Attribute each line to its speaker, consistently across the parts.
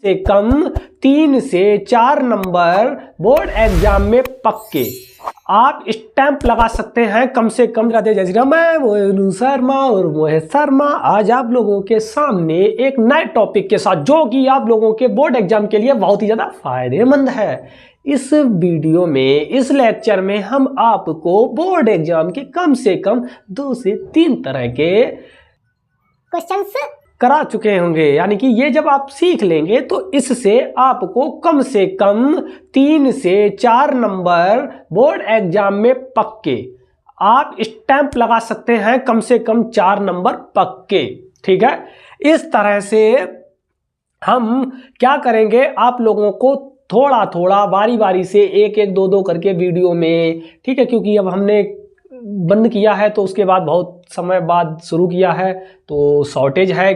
Speaker 1: से कम 3 से 4 number board exam में पक्के। आप स्टैंप लगा सकते हैं कम से कम। राधे जय श्री राम। मैं मोनू शर्मा और मोहित शर्मा आज आप लोगों के सामने एक नए टॉपिक के साथ, जो कि आप लोगों के बोर्ड एग्जाम के लिए बहुत ही ज़्यादा फायदेमंद है। इस वीडियो में, इस लेक्चर में हम आपको बोर्ड एग्जाम के कम से कम 2 से 3 तरह के क्वेश्चंस करा चुके होंगे। यानी कि ये जब आप सीख लेंगे तो इससे आपको कम से कम 3 से 4 नंबर बोर्ड एग्जाम में पक्के। आप स्टैंप लगा सकते हैं कम से कम 4 नंबर पक्के। ठीक है, इस तरह से हम क्या करेंगे, आप लोगों को थोड़ा थोड़ा बारी बारी से एक एक दो दो करके वीडियो में, ठीक है, क्योंकि अब हमने बंद किया है तो उसके बाद बहुत समय बाद शुरू किया है तो शॉर्टेज है,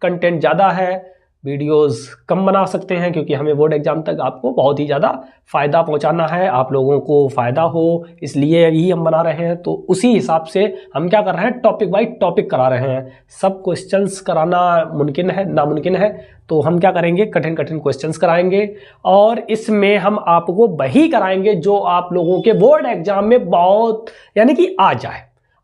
Speaker 1: कंटेंट ज़्यादा है, वीडियोस कम बना सकते हैं, क्योंकि हमें बोर्ड एग्जाम तक आपको बहुत ही ज़्यादा फ़ायदा पहुंचाना है, आप लोगों को फ़ायदा हो, इसलिए यही हम बना रहे हैं। तो उसी हिसाब से हम क्या कर रहे हैं, टॉपिक बाई टॉपिक करा रहे हैं। सब क्वेश्चंस कराना मुमकिन है, नामुमकिन है, तो हम क्या करेंगे, कठिन कठिन क्वेश्चंस कराएंगे और इसमें हम आपको वही कराएंगे जो आप लोगों के बोर्ड एग्जाम में बहुत, यानी कि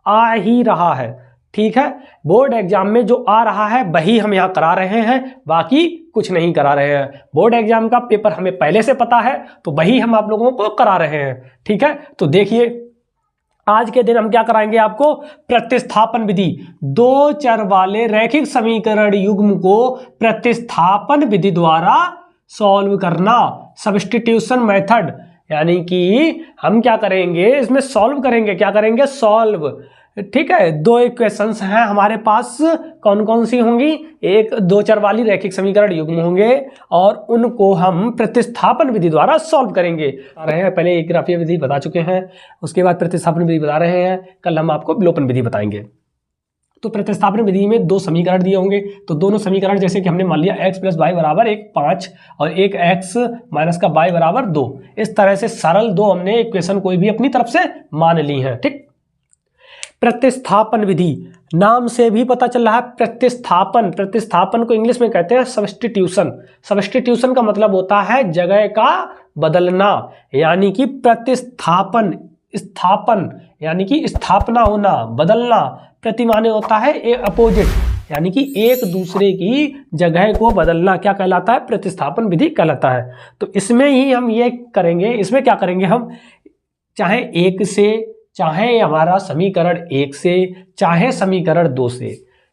Speaker 1: आ ही रहा है। ठीक है, बोर्ड एग्जाम में जो आ रहा है वही हम यहाँ करा रहे हैं, बाकी कुछ नहीं करा रहे हैं। बोर्ड एग्जाम का पेपर हमें पहले से पता है तो वही हम आप लोगों को करा रहे हैं। ठीक है, तो देखिए आज के दिन हम क्या कराएंगे आपको, प्रतिस्थापन विधि। 2 चर वाले रैखिक समीकरण युग्म को प्रतिस्थापन विधि द्वारा सॉल्व करना, सब्स्टिट्यूशन मेथड। यानी कि हम क्या करेंगे, इसमें सॉल्व करेंगे, क्या करेंगे, सॉल्व। ठीक है, 2 इक्वेशंस हैं हमारे पास, कौन कौन सी होंगी, एक 2 चर वाली रैखिक समीकरण युग्म होंगे और उनको हम प्रतिस्थापन विधि द्वारा सॉल्व करेंगे। पहले एक ग्राफीय विधि बता चुके हैं, उसके बाद प्रतिस्थापन विधि बता रहे हैं, कल हम आपको विलोपन विधि बताएंगे। तो प्रतिस्थापन विधि में 2 समीकरण दिए होंगे, तो दोनों समीकरण जैसे कि हमने मान लिया x + y बराबर 1 5 और एक x माइनस का y बराबर 2, इस तरह से सरल 2 हमने इक्वेशन कोई भी अपनी तरफ से मान ली है। ठीक, प्रतिस्थापन विधि नाम से भी पता चल रहा है, प्रतिस्थापन को इंग्लिश में कहते हैं सब्स्टिट्यूशन। सब्स्टिट्यूशन का मतलब होता है जगह का बदलना, यानी कि प्रतिस्थापन, स्थापन यानी कि स्थापना होना, बदलना, प्रति माने होता है ए अपोजिट, यानी कि एक दूसरे की जगह को बदलना, क्या कहलाता है, प्रतिस्थापन विधि कहलाता है। तो इसमें ही हम ये करेंगे, इसमें क्या करेंगे हम, चाहे 1 से, चाहे हमारा समीकरण 1 से, चाहे समीकरण 2 से,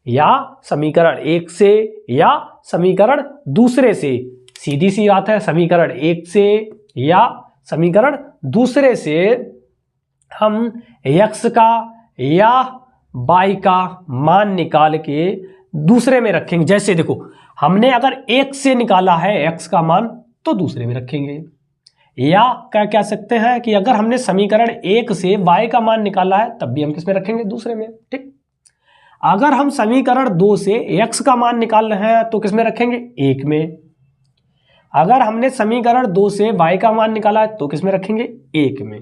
Speaker 1: या समीकरण 1 से या समीकरण दूसरे से, सीधी सी बात है, समीकरण 1 से या समीकरण दूसरे से हम x का या y का मान निकाल के दूसरे में रखेंगे। जैसे देखो, हमने अगर 1 से निकाला है x का मान तो दूसरे में रखेंगे, या क्या कह सकते हैं कि अगर हमने समीकरण 1 से y का मान निकाला है तब भी हम किस में रखेंगे, दूसरे में। ठीक, अगर हम समीकरण 2 से x का मान निकाल रहे हैं तो किस में रखेंगे, 1 में। अगर हमने समीकरण 2 से y का मान निकाला है तो किस में रखेंगे, 1 में।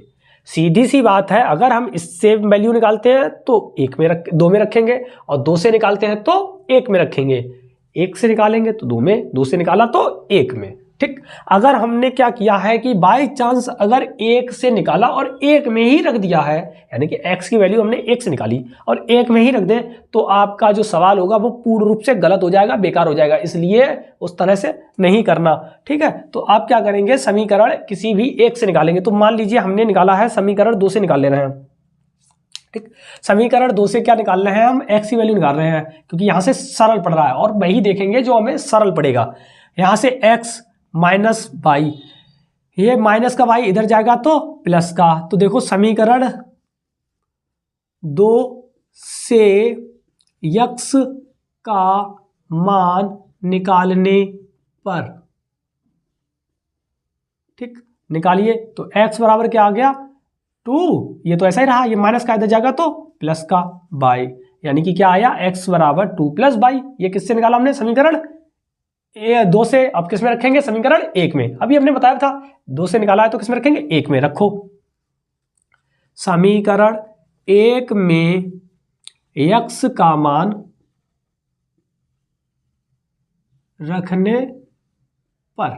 Speaker 1: सीधी सी बात है, अगर हम इससे वैल्यू निकालते हैं तो 2 में रखेंगे और 2 से निकालते हैं तो 1 में रखेंगे। 1 से निकालेंगे तो 2 में, 2 से निकाला तो 1 में। ठीक, अगर हमने क्या किया है कि बाय चांस अगर 1 से निकाला और 1 में ही रख दिया है, यानी कि x की वैल्यू हमने 1 से निकाली और 1 में ही रख दें, तो आपका जो सवाल होगा वो पूर्ण रूप से गलत हो जाएगा, बेकार हो जाएगा, इसलिए उस तरह से नहीं करना। ठीक है, तो आप क्या करेंगे, समीकरण किसी भी 1 से निकालेंगे। तो मान लीजिए हमने निकाला है समीकरण 2 से निकाल ले रहे हैं। ठीक, समीकरण 2 से क्या निकाल रहे हैं हम, x की वैल्यू निकाल रहे हैं, क्योंकि यहाँ से सरल पड़ रहा है और वही देखेंगे जो हमें सरल पड़ेगा। यहाँ से x माइनस y, ये माइनस का y इधर जाएगा तो प्लस का। तो देखो समीकरण 2 से x का मान निकालने पर, ठीक, निकालिए तो x बराबर क्या आ गया, 2, ये तो ऐसा ही रहा, ये माइनस का इधर जाएगा तो प्लस का y, यानी कि क्या आया, x बराबर 2 + y। ये किससे निकाला हमने, समीकरण 2 से। अब किस में रखेंगे, समीकरण 1 में। अभी हमने बताया था 2 से निकाला है तो किस में रखेंगे, 1 में रखो। समीकरण 1 में x का मान रखने पर।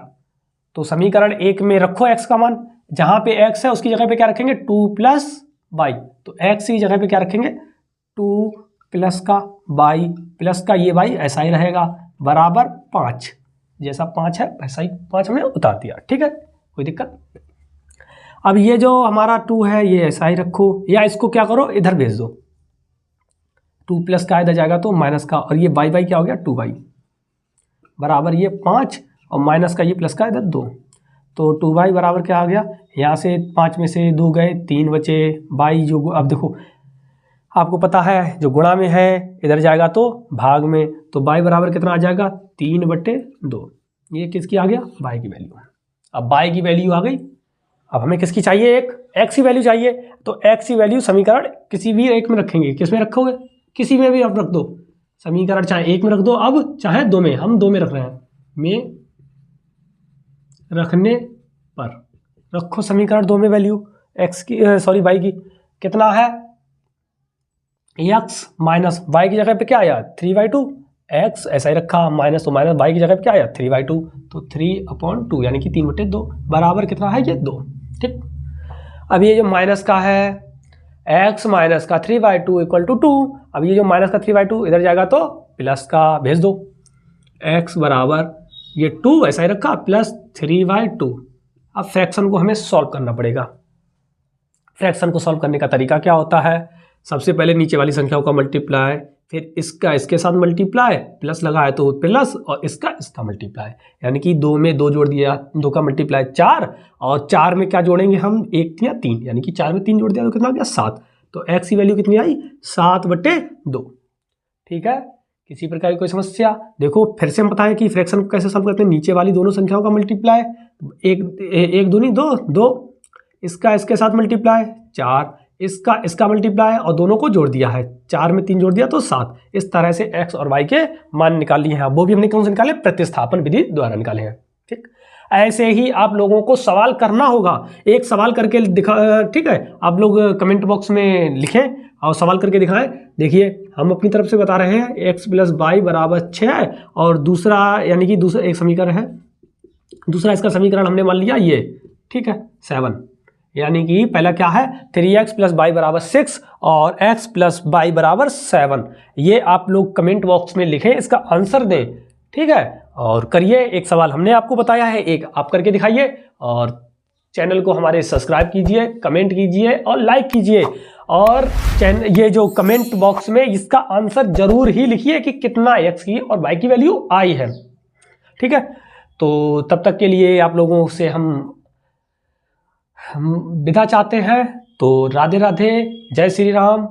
Speaker 1: तो समीकरण 1 में रखो x का मान, जहां पे x है उसकी जगह पे क्या रखेंगे 2 प्लस y, तो x की जगह पे क्या रखेंगे 2 प्लस का y प्लस का ये y ऐसा ही रहेगा बराबर 5, जैसा 5 है वैसा ही 5 हमने उतार दिया। ठीक है, कोई दिक्कत। अब ये जो हमारा 2 है ये ऐसा ही रखो, या इसको क्या करो इधर भेज दो, 2 प्लस का इधर जाएगा तो माइनस का, और ये बाई बाई क्या हो गया 2y बराबर ये 5 और माइनस का ये प्लस का इधर 2, तो 2y बराबर क्या आ गया, यहाँ से 5 में से 2 गए 3 बचे, y जो अब देखो आपको पता है जो गुणा में है इधर जाएगा तो भाग में, तो y बराबर कितना आ जाएगा 3/2। ये किसकी आ गया y की वैल्यू। अब y की वैल्यू आ गई, अब हमें किसकी चाहिए, एक x की वैल्यू चाहिए, तो x की वैल्यू समीकरण किसी भी एक में रखेंगे, किस में रखोगे, किसी में भी आप रख दो, समीकरण चाहे एक में रख दो अब चाहे दो में, हम 2 में रख रहे हैं, में रखने पर रखो समीकरण 2 में वैल्यू x की y की, कितना है x माइनस y की जगह पे क्या आया 3/2, x ऐसा ही रखा माइनस, तो माइनस y की जगह पे क्या आया 3/2, तो 3/2 यानी कि 3/2 बराबर कितना है ये 2। ठीक, अब ये जो माइनस का है x माइनस का 3/2 इक्वल टू 2, अब ये जो माइनस का 3/2 इधर जाएगा तो प्लस का भेज दो, x बराबर ये 2 ऐसा ही रखा प्लस 3/2। अब फ्रैक्शन को हमें सॉल्व करना पड़ेगा। फ्रैक्शन को सॉल्व करने का तरीका क्या होता है, सबसे पहले नीचे वाली संख्याओं का मल्टीप्लाई, फिर इसका इसके साथ मल्टीप्लाई, प्लस लगा है तो प्लस, और इसका इसका मल्टीप्लाई, यानी कि 2 में 2 जोड़ दिया, 2 का मल्टीप्लाई 4, और 4 में क्या जोड़ेंगे हम 1 या 3, यानी कि 4 में 3 जोड़ दिया तो कितना आ गया 7, तो x की वैल्यू कितनी आई 7/2। ठीक है, किसी प्रकार की कोई समस्या, देखो फिर से हम बताएं कि फ्रैक्शन को कैसे सॉल्व करते हैं, नीचे वाली दोनों संख्याओं का मल्टीप्लाई, एक दूनी 2, इसका इसके साथ मल्टीप्लाई 4, इसका इसका मल्टीप्लाई और दोनों को जोड़ दिया है, 4 में 3 जोड़ दिया तो 7, इस तरह से x और y के मान निकाल लिए हैं। वो भी हमने कौन से निकाले, प्रतिस्थापन विधि द्वारा निकाले हैं। ठीक, ऐसे ही आप लोगों को सवाल करना होगा, एक सवाल करके दिखा, ठीक है, आप लोग कमेंट बॉक्स में लिखें और सवाल करके दिखाएं। देखिए हम अपनी तरफ से बता रहे हैं x प्लस वाई बराबर 6 है, और दूसरा यानी कि दूसरा एक समीकरण है, दूसरा इसका समीकरण हमने मान लिया ये, ठीक है 7, यानी कि पहला क्या है 3x प्लस वाई बराबर 6 और x प्लस वाई बराबर 7। ये आप लोग कमेंट बॉक्स में लिखें, इसका आंसर दें। ठीक है, और करिए, एक सवाल हमने आपको बताया है, एक आप करके दिखाइए, और चैनल को हमारे सब्सक्राइब कीजिए, कमेंट कीजिए और लाइक कीजिए, और ये जो कमेंट बॉक्स में इसका आंसर जरूर ही लिखिए कि कितना x की और y की वैल्यू आई है। ठीक है, तो तब तक के लिए आप लोगों से हम विदा चाहते हैं, तो राधे राधे, जय श्री राम।